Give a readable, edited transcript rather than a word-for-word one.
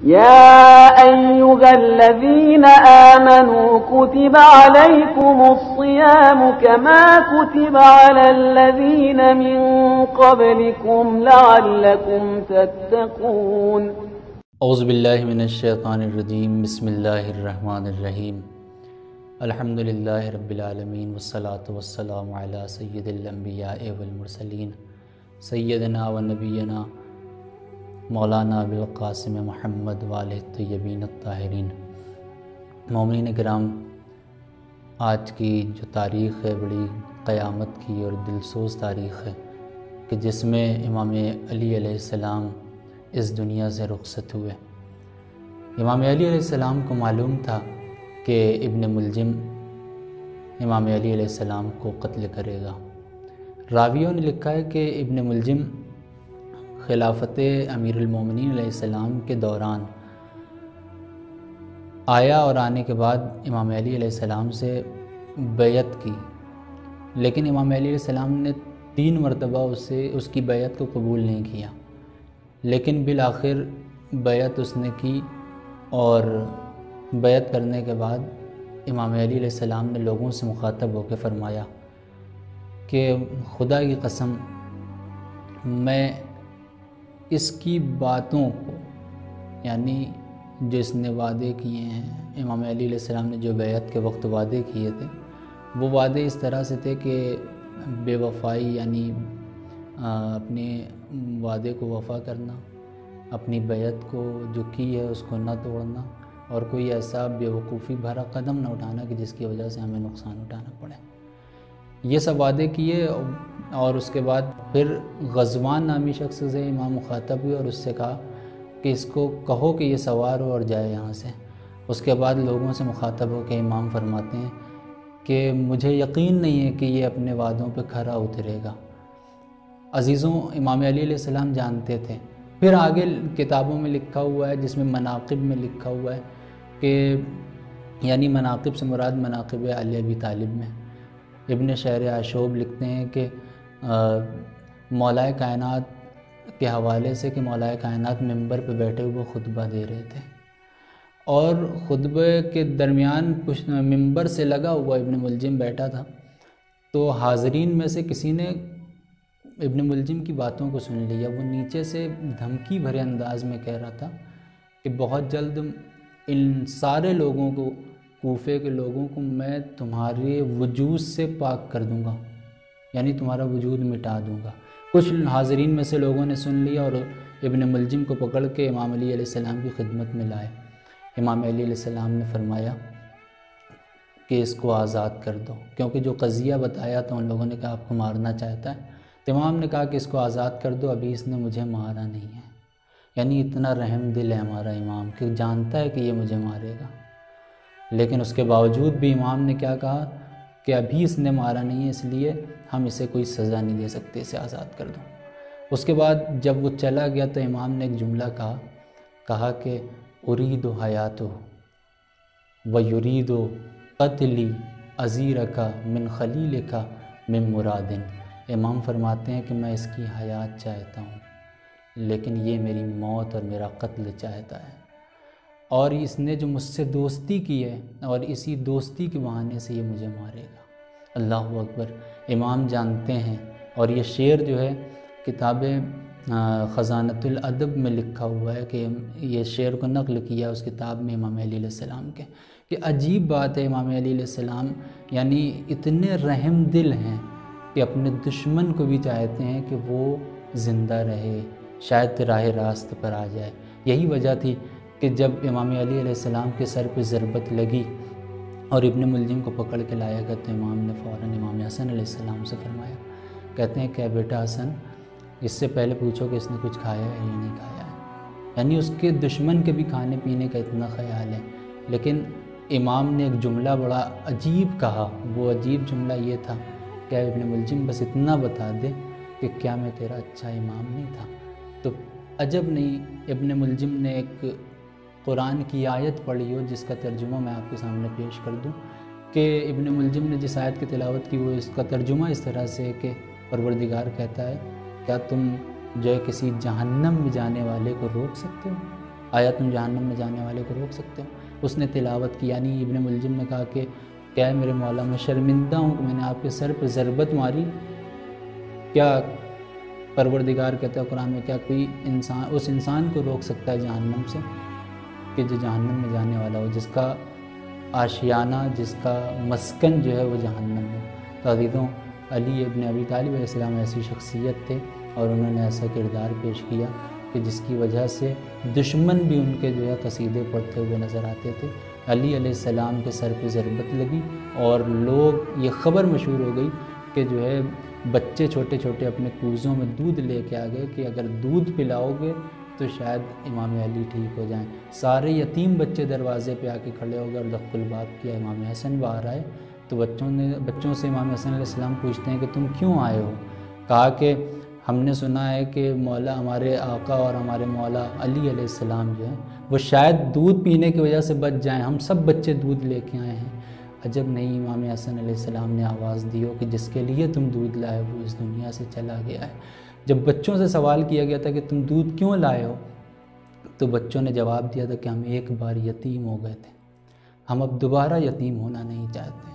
يا أيها الذين آمنوا كتب عليكم الصيام كما كتب على الذين من قبلكم لعلكم تتقون اعوذ باللہ من الشیطان الرجیم بسم اللہ الرحمن الرحیم الحمدللہ رب العالمین والصلاة والسلام علی سید الانبیاء والمرسلین سیدنا و نبینا مولانا ابوالقاسم محمد والہ الطیبین الطاہرین۔ مومنین کرام، آج کی جو تاریخ ہے بڑی قیامت کی اور دلسوز تاریخ ہے کہ جس میں امام علی علیہ السلام اس دنیا سے رخصت ہوئے۔ امام علی علیہ السلام کو معلوم تھا کہ ابن ملجم امام علی علیہ السلام کو قتل کرے گا۔ راویوں نے لکھا ہے کہ ابن ملجم خلافت امیر المومنین علیہ السلام کے دوران آیا اور آنے کے بعد امام علی علیہ السلام سے بیعت کی، لیکن امام علی علیہ السلام نے 3 مرتبہ اس کی بیعت کو قبول نہیں کیا، لیکن بالآخر بیعت اس نے کی، اور بیعت کرنے کے بعد امام علی علیہ السلام نے لوگوں سے مخاطب ہو کے فرمایا کہ خدا کی قسم میں اس کی باتوں کو، یعنی جو اس نے وعدے کیے ہیں، امام علی علیہ السلام نے جو بیعت کے وقت وعدے کیے تھے، وہ وعدے اس طرح سے تھے کہ بے وفائی، یعنی اپنے وعدے کو وفا کرنا، اپنی بیعت کو جو کی ہے اس کو نہ توڑنا، اور کوئی ایسا بے وقوفی بھرا قدم نہ اٹھانا کہ جس کی وجہ سے ہمیں نقصان اٹھانا پڑے۔ یہ سب وعدے کیے، اور اس کے بعد پھر غزوان نامی شخص سے امام مخاطب ہوئے اور اس سے کہا کہ اس کو کہو کہ یہ سوار ہو اور جائے یہاں سے۔ اس کے بعد لوگوں سے مخاطب ہو کے امام فرماتے ہیں کہ مجھے یقین نہیں ہے کہ یہ اپنے وعدوں پہ کھرا اترے گا۔ عزیزوں، امام علی علیہ السلام جانتے تھے۔ پھر آگے کتابوں میں لکھا ہوا ہے، جس میں مناقب میں لکھا ہوا ہے کہ، یعنی مناقب سے مراد مناقب علی ابی طالب میں، ابن شہر عاشوب لکھتے ہیں کہ مولا کائنات کے حوالے سے کہ مولا کائنات منبر پہ بیٹھے ہوئے خطبہ دے رہے تھے، اور خطبے کے درمیان منبر سے لگا ہوا ابن ملجم بیٹھا تھا، تو حاضرین میں سے کسی نے ابن ملجم کی باتوں کو سن لیا۔ وہ نیچے سے دھمکی بھرے انداز میں کہہ رہا تھا کہ بہت جلد ان سارے لوگوں کو، کوفے کے لوگوں کو میں تمہارے وجود سے پاک کر دوں گا، یعنی تمہارا وجود مٹا دوں گا۔ کچھ حاضرین میں سے لوگوں نے سن لیا اور ابن ملجم کو پکڑ کے امام علی علیہ السلام کی خدمت میں لائے۔ امام علی علیہ السلام نے فرمایا کہ اس کو آزاد کر دو، کیونکہ جو قضیہ بتایا تو ان لوگوں نے کہا آپ کو مارنا چاہتا ہے، تو امام نے کہا کہ اس کو آزاد کر دو، ابھی اس نے مجھے مارا نہیں ہے۔ یعنی اتنا رحم دل ہے ہمارا امام کہ جانتا ہے کہ یہ مجھے مارے گا، لیکن اس کے باوجود بھی امام نے کیا کہا کہ ابھی اس نے مارا نہیں ہے، اس لیے ہم اسے کوئی سزا نہیں دے سکتے، اسے آزاد کر دو۔ اس کے بعد جب وہ چلا گیا تو امام نے ایک جملہ کہا کہ ارید حیاتہ و یرید قتلی عزیرک من خلیلک من مراد۔ امام فرماتے ہیں کہ میں اس کی حیات چاہتا ہوں، لیکن یہ میری موت اور میرا قتل چاہتا ہے، اور اس نے جو مجھ سے دوستی کی ہے اور اسی دوستی کے بہانے سے یہ مجھے مارے گا۔ اللہ اکبر۔ امام جانتے ہیں، اور یہ شعر جو ہے کتاب خزانۃ الادب میں لکھا ہوا ہے، کہ یہ شعر کو نقل کیا اس کتاب میں امام علی علیہ السلام کے، کہ عجیب بات ہے، امام علی علیہ السلام یعنی اتنے رحم دل ہیں کہ اپنے دشمن کو بھی چاہتے ہیں کہ وہ زندہ رہے، شاید راہ راست پر آ جائے۔ یہی وجہ تھی کہ جب امام علی علیہ السلام کے سر پہ ضربت لگی اور ابن ملجم کو پکڑ کے لایا گیا، تو امام نے فوراً امام حسن علیہ السلام سے فرمایا، کہتے ہیں کہ بیٹا حسن، اس سے پہلے پوچھو کہ اس نے کچھ کھایا ہے یا نہیں کھایا ہے۔ یعنی اس کے دشمن کے بھی کھانے پینے کا اتنا خیال ہے، لیکن امام نے ایک جملہ بڑا عجیب کہا۔ وہ عجیب جملہ یہ تھا کہ ابن ملجم بس اتنا بتا دے کہ کیا میں تیرا اچھا امام نہیں تھا؟ تو عجب نہیں ابن ملجم نے ایک قرآن کی آیت پڑھی ہو، جس کا ترجمہ میں آپ کے سامنے پیش کر دوں، کہ ابن ملجم نے جس آیت کی تلاوت کی وہ اس کا ترجمہ اس طرح سے ہے کہ پروردگار کہتا ہے، کیا تم جو ہے کسی جہنم میں جانے والے کو روک سکتے ہو؟ آیا تم جہنم میں جانے والے کو روک سکتے ہو؟ اس نے تلاوت کی، یعنی ابن ملجم نے کہا کہ کیا ہے میرے مولا، میں شرمندہ ہوں کہ میں نے آپ کے سر پہ ضربت ماری۔ کیا پروردگار کہتا ہے قرآن میں، کیا کوئی انسان اس انسان کو روک سکتا ہے جہنم سے کہ جو جہنم میں جانے والا ہو، جس کا آشیانہ، جس کا مسکن جو ہے وہ جہنم ہے۔ تو عزیزوں، علی ابن ابی طالب علیہ السلام ایسی شخصیت تھے اور انہوں نے ایسا کردار پیش کیا کہ جس کی وجہ سے دشمن بھی ان کے جو ہے قصیدے پڑھتے ہوئے نظر آتے تھے۔ علی علیہ السلام کے سر پہ ضربت لگی اور لوگ، یہ خبر مشہور ہو گئی کہ جو ہے بچے چھوٹے چھوٹے اپنے کوزوں میں دودھ لے کے آ گئے کہ اگر دودھ پلاؤ گے تو شاید امام علی ٹھیک ہو جائیں۔ سارے یتیم بچے دروازے پہ آ کے کھڑے ہو گئے اور دق الباب کیا۔ امام حسن باہر آئے تو بچوں سے امام حسن علیہ السلام پوچھتے ہیں کہ تم کیوں آئے ہو؟ کہا کہ ہم نے سنا ہے کہ مولا، ہمارے آقا اور ہمارے مولا علی علیہ السلام جو ہیں وہ شاید دودھ پینے کی وجہ سے بچ جائیں، ہم سب بچے دودھ لے کے آئے ہیں۔ عجب نہیں، امام حسن علیہ السلام نے آواز دی ہو کہ جس کے لیے تم دودھ لائے وہ اس دنیا سے چلا گیا ہے۔ جب بچوں سے سوال کیا گیا تھا کہ تم دودھ کیوں لائے ہو، تو بچوں نے جواب دیا تھا کہ ہم ایک بار یتیم ہو گئے تھے، ہم اب دوبارہ یتیم ہونا نہیں چاہتے۔